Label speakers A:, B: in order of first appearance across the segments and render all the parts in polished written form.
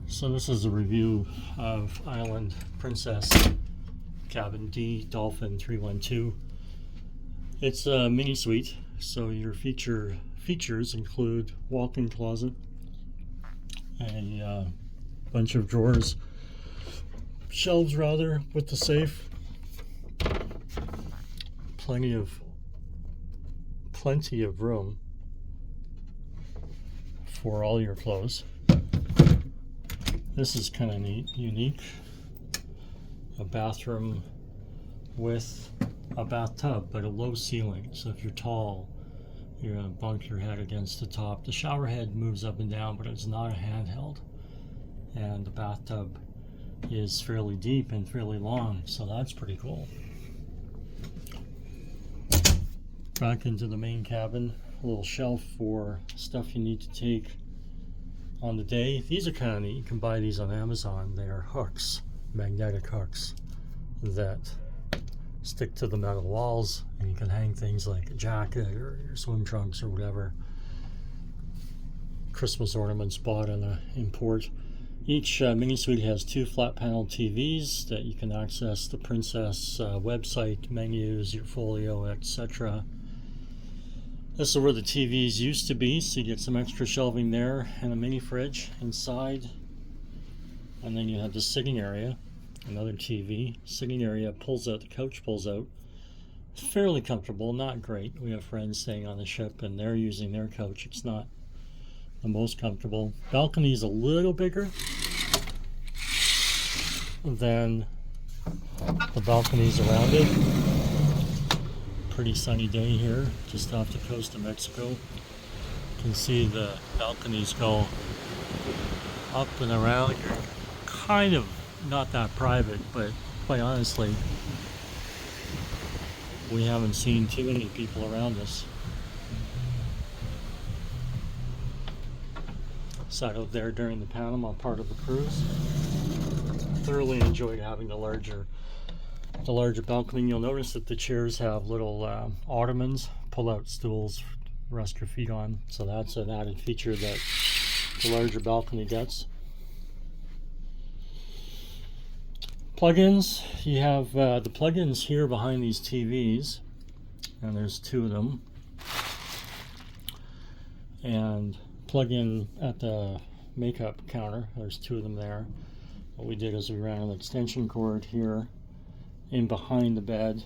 A: So this is a review of Islandprincess Cabin D Dolphin 312. It's a mini suite, so your features include walk-in closet, a bunch of drawers, shelves rather, with the safe, plenty of room for all your clothes. This is kind of neat, unique. A bathroom with a bathtub, but a low ceiling. So if you're tall, you're going to bunk your head against the top. The shower head moves up and down, but it's not a handheld. And the bathtub is fairly deep and fairly long, so that's pretty cool. Back into the main cabin, a little shelf for stuff you need to take on the day. These are kind of neat. You can buy these on Amazon. They are hooks, magnetic hooks that stick to the metal walls, and you can hang things like a jacket or your swim trunks or whatever. Christmas ornaments bought on an import. Each mini suite has two flat panel TVs that you can access the Princess website, menus, your folio, etc. This is where the TVs used to be, so you get some extra shelving there and a mini fridge inside. And then you have the sitting area, another TV. Sitting area pulls out, the couch pulls out. Fairly comfortable, not great. We have friends staying on the ship and they're using their couch. It's not the most comfortable. Balcony is a little bigger than the balconies around it. Pretty sunny day here, just off the coast of Mexico. You can see the balconies go up and around. You're kind of not that private, but quite honestly, we haven't seen too many people around us. Sat out there during the Panama part of the cruise. Thoroughly enjoyed having the larger balcony. You'll notice that the chairs have little ottomans, pull-out stools to rest your feet on. So that's an added feature that the larger balcony gets. Plug-ins. You have the plug-ins here behind these TVs, and there's two of them. And plug-in at the makeup counter. There's two of them there. What we did is we ran an extension cord here in behind the bed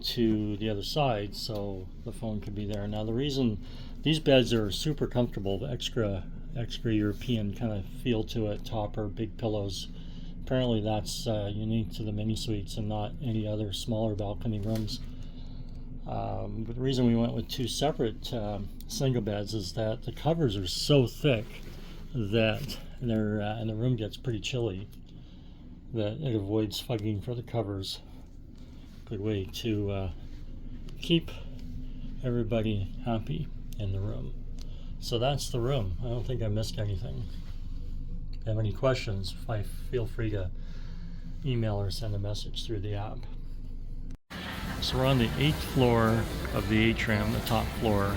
A: to the other side, so the phone could be there. Now the reason these beds are super comfortable, the extra European kind of feel to it, topper, big pillows. Apparently that's unique to the mini suites and not any other smaller balcony rooms. But the reason we went with two separate single beds is that the covers are so thick that they're and the room gets pretty chilly, that it avoids fugging for the covers. Good way to keep everybody happy in the room. So that's the room. I don't think I missed anything. If you have any questions, feel free to email or send a message through the app. So we're on the 8th floor of the atrium, the top floor,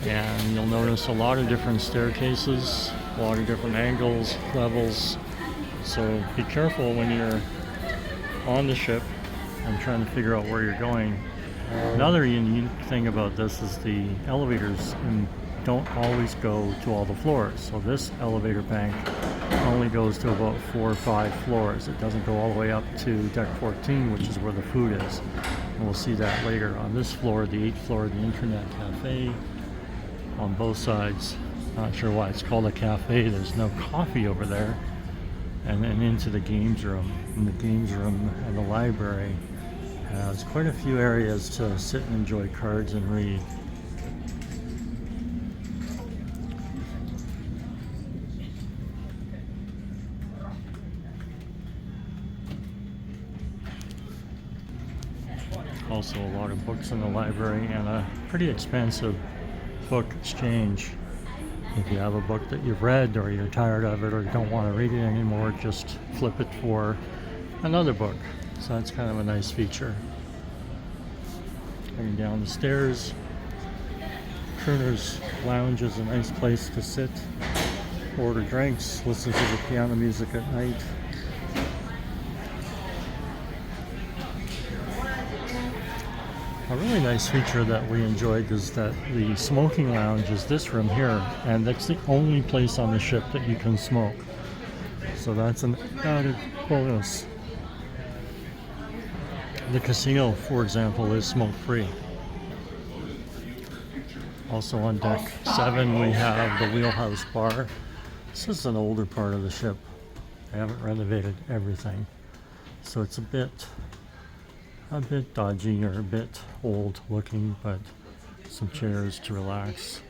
A: and you'll notice a lot of different staircases, a lot of different angles, levels. So be careful when you're on the ship and trying to figure out where you're going. Another unique thing about this is the elevators don't always go to all the floors. So this elevator bank only goes to about 4 or 5 floors. It doesn't go all the way up to deck 14, which is where the food is. And we'll see that later. On this floor, the 8th floor, the internet cafe on both sides. Not sure why it's called a cafe. There's no coffee over there. And then into the games room. And the games room and the library has quite a few areas to sit and enjoy cards and read. Also a lot of books in the library and a pretty expensive book exchange. If you have a book that you've read or you're tired of it or you don't want to read it anymore, just flip it for another book. So that's kind of a nice feature. Heading down the stairs. Crooner's Lounge is a nice place to sit order drinks, listen to the piano music at night. A really nice feature that we enjoyed is that the smoking lounge is this room here, and that's the only place on the ship that you can smoke. So that's an added bonus. The casino, for example, is smoke-free. Also on deck 7 we have the wheelhouse bar. This is an older part of the ship. They haven't renovated everything, so it's a bit dodgy or a bit old looking, but some chairs to relax.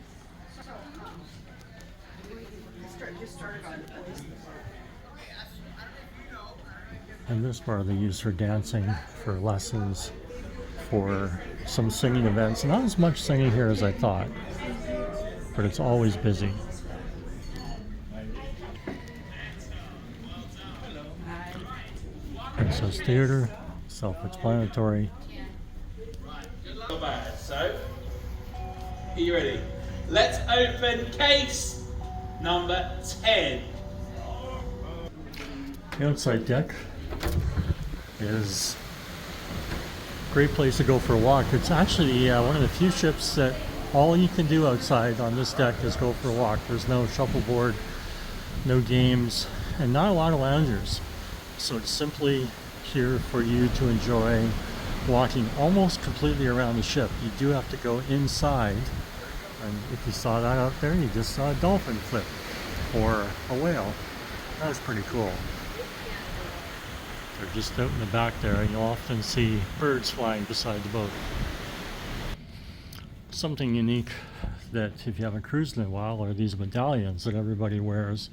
A: And this bar they use for dancing, for lessons, for some singing events. Not as much singing here as I thought, but it's always busy. Princess Theater, self-explanatory.
B: So, are you ready? Let's open case number 10.
A: The outside deck is a great place to go for a walk. It's actually one of the few ships that all you can do outside on this deck is go for a walk. There's no shuffleboard, no games, and not a lot of loungers. So it's simply here for you to enjoy walking almost completely around the ship. You do have to go inside, and if you saw that out there, you just saw a dolphin flip or a whale. That was pretty cool. They're just out in the back there, and you'll often see birds flying beside the boat. Something unique that if you haven't cruised in a while are these medallions that everybody wears.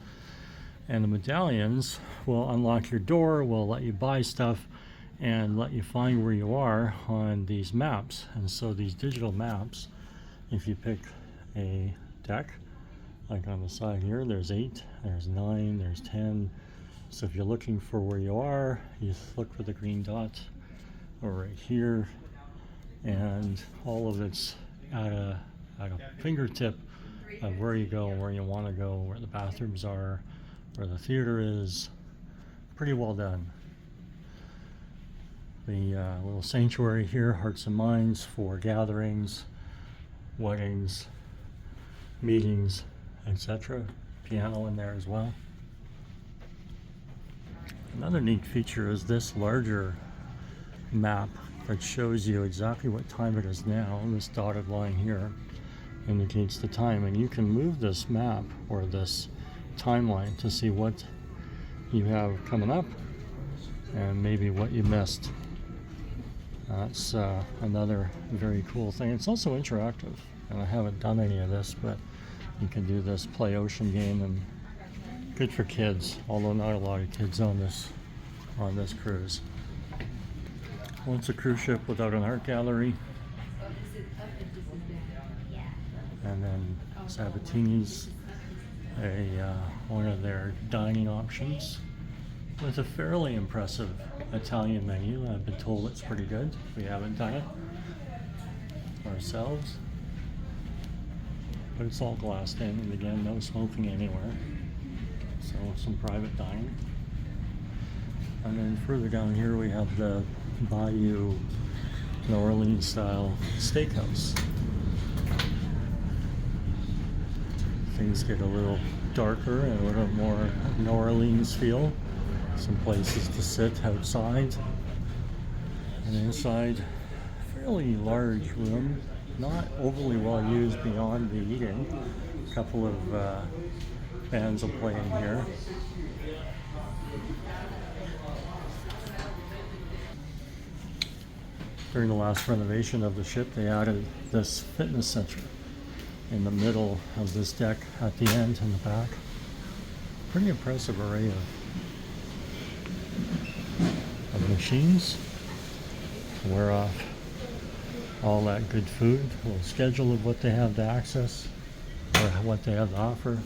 A: And the medallions will unlock your door, will let you buy stuff, and let you find where you are on these maps. And so these digital maps, if you pick a deck, like on the side here, there's 8, there's 9, there's 10. So if you're looking for where you are, you look for the green dot or right here, and all of it's at a fingertip of where you go, where you want to go, where the bathrooms are, where the theater is. Pretty well done. The little sanctuary here, hearts and minds for gatherings, weddings, meetings, etc. Piano in there as well. Another neat feature is this larger map that shows you exactly what time it is now. This dotted line here indicates the time, and you can move this map or this timeline to see what you have coming up and maybe what you missed. That's another very cool thing. It's also interactive, and I haven't done any of this, but you can do this play ocean game, and good for kids, although not a lot of kids on this cruise. Well, it's a cruise ship without an art gallery. And then Sabatini's one of their dining options with a fairly impressive Italian menu. I've been told it's pretty good. We haven't done it ourselves, but it's all glassed in, and again, no smoking anywhere. So some private dining. And then further down here we have the Bayou New Orleans style steakhouse. Things get a little darker and a little more New Orleans feel. Some places to sit outside. And inside, fairly large room, not overly well used beyond the eating. A couple of bands will play in here. During the last renovation of the ship, they added this fitness center in the middle of this deck at the end and the back. Pretty impressive array of machines to wear off all that good food. A little schedule of what they have to access or what they have to offer.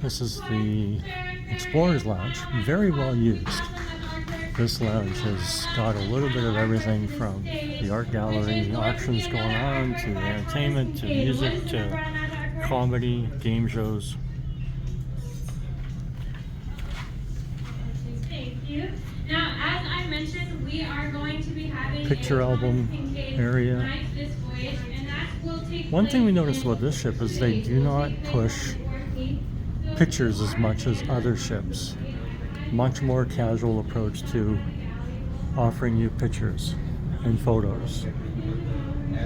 A: This is the Explorer's Lounge, very well used. This lounge has got a little bit of everything from the art gallery, auctions going on, to entertainment, to music, to comedy, game shows.
C: Thank you. Now, as I mentioned, we are going to be having
A: Picture
C: a
A: album area.
C: tonight this voyage, and that will take
A: One thing we
C: place
A: noticed
C: in
A: about this ship is they do not push pictures as much as other ships. Much more casual approach to offering you pictures and photos.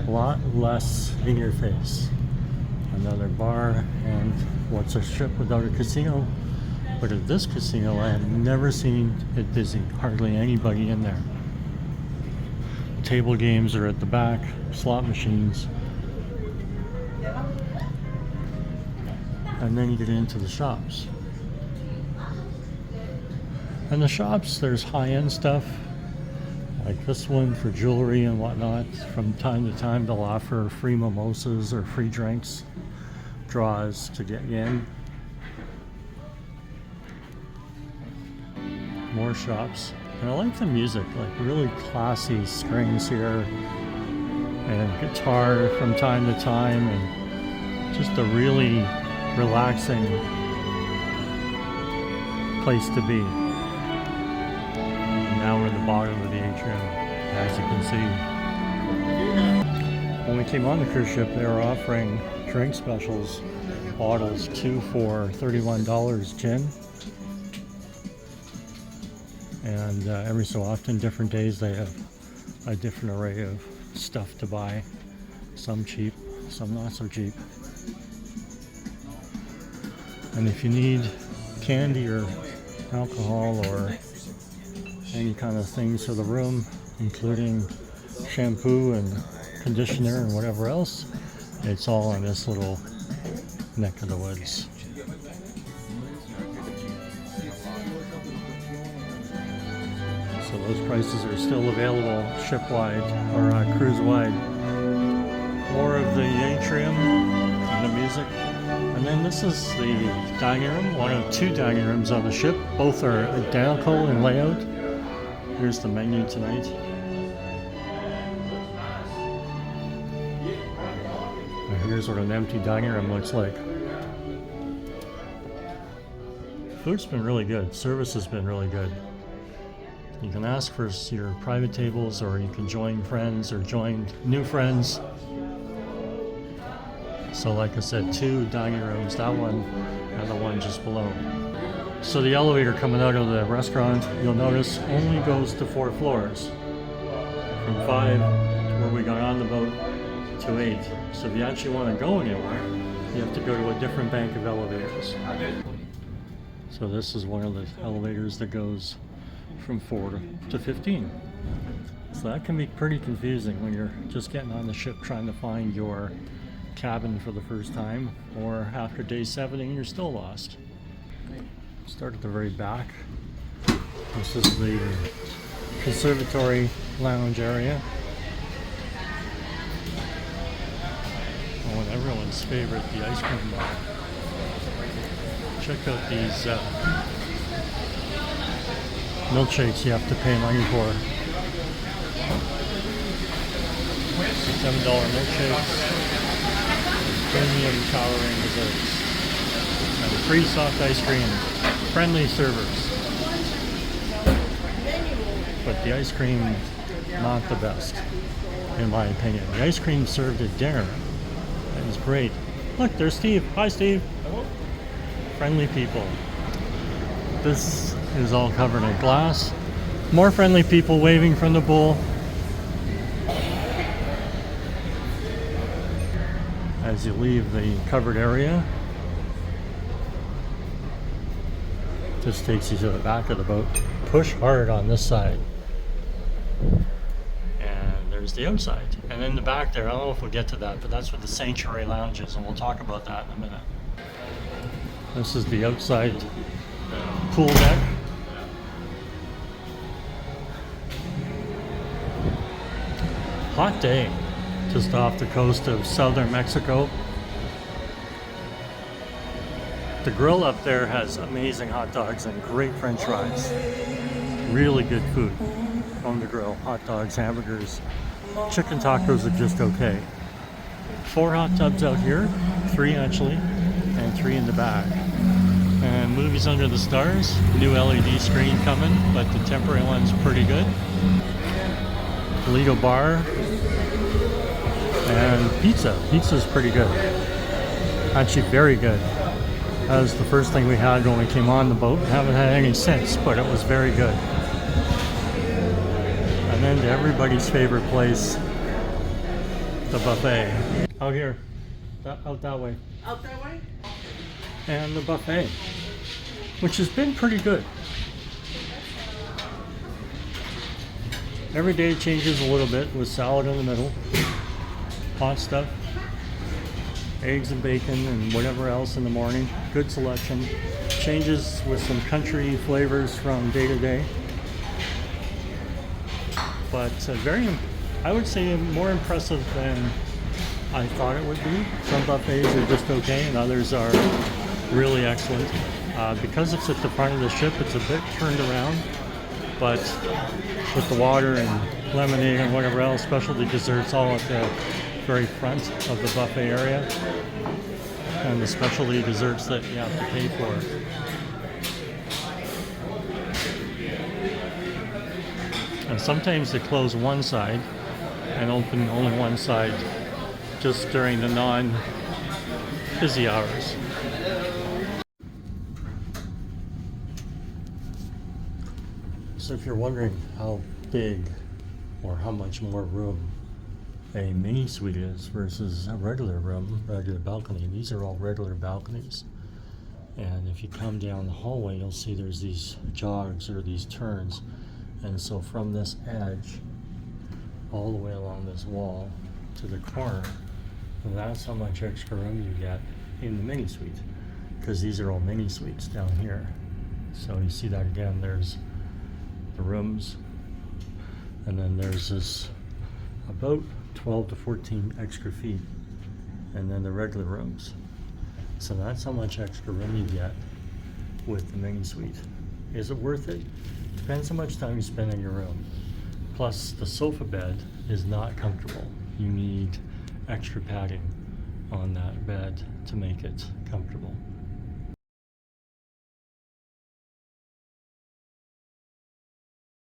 A: A lot less in your face. Another bar, and what's a ship without a casino? But at this casino, I have never seen it busy. Hardly anybody in there. Table games are at the back, slot machines. And then you get into the shops. And the shops, there's high-end stuff, like this one for jewelry and whatnot. From time to time, they'll offer free mimosas or free drinks, draws to get you in. More shops. And I like the music, like really classy strings here, and guitar from time to time, and just a really relaxing place to be. Now we're at the bottom of the atrium, as you can see. When we came on the cruise ship, they were offering drink specials, bottles, 2 for $31 gin. And every so often, different days, they have a different array of stuff to buy. Some cheap, some not so cheap. And if you need candy or alcohol or any kind of things for the room, including shampoo and conditioner and whatever else, it's all in this little neck of the woods. So those prices are still available ship-wide or cruise-wide. More of the atrium and the music. And then this is the dining room, one of 2 dining rooms on the ship. Both are identical in layout. Here's the menu tonight. And here's what an empty dining room looks like. Food's been really good. Service has been really good. You can ask for your private tables, or you can join friends or join new friends. So like I said, 2 dining rooms, that one and the one just below. So the elevator coming out of the restaurant, you'll notice, only goes to 4 floors. From 5, where we got on the boat, to 8. So if you actually want to go anywhere, you have to go to a different bank of elevators. So this is one of the elevators that goes from 4 to 15. So that can be pretty confusing when you're just getting on the ship trying to find your cabin for the first time, or after day 7 and you're still lost. Start at the very back. This is the conservatory lounge area. Oh, and everyone's favorite, the ice cream bar. Check out these milkshakes you have to pay money for. $7 milkshakes, premium towering desserts, and free soft ice cream, friendly servers. But the ice cream, not the best, in my opinion. The ice cream served at dinner, that was great. Look, there's Steve. Hi, Steve. Hello. Friendly people. This is all covered in glass. More friendly people waving from the pool. As you leave the covered area, this takes you to the back of the boat. Push hard on this side. And there's the outside. And in the back there, I don't know if we'll get to that, but that's what the Sanctuary Lounge is, and we'll talk about that in a minute. This is the outside pool deck. Hot day, just off the coast of southern Mexico. The grill up there has amazing hot dogs and great French fries. Really good food on the grill. Hot dogs, hamburgers, chicken tacos are just okay. 4 hot tubs out here, 3 actually, and 3 in the back. And movies under the stars, new LED screen coming, but the temporary one's pretty good. Lido bar, and pizza. Pizza's pretty good. Actually very good. That was the first thing we had when we came on the boat. Haven't had any since, but it was very good. And then to everybody's favorite place, the buffet. Out here, out that way.
D: Out that way?
A: And the buffet, which has been pretty good. Every day changes a little bit with salad in the middle, hot stuff, eggs and bacon and whatever else in the morning. Good selection. Changes with some country flavors from day to day. But I would say more impressive than I thought it would be. Some buffets are just okay and others are really excellent. Because it's at the front of the ship, it's a bit turned around, but with the water and lemonade and whatever else, specialty desserts all at the very front of the buffet area, and the specialty desserts that you have to pay for. And sometimes they close one side and open only one side just during the non-busy hours. So if you're wondering how big or how much more room a mini suite is versus a regular room, regular balcony, these are all regular balconies. And if you come down the hallway, you'll see there's these jogs or these turns. And so from this edge all the way along this wall to the corner, that's how much extra room you get in the mini suite, because these are all mini suites down here. So you see that again, there's the rooms, and then there's this about 12 to 14 extra feet, and then the regular rooms. So that's how much extra room you get with the mini suite. Is it worth it? Depends how much time you spend in your room. Plus the sofa bed is not comfortable. You need extra padding on that bed to make it comfortable.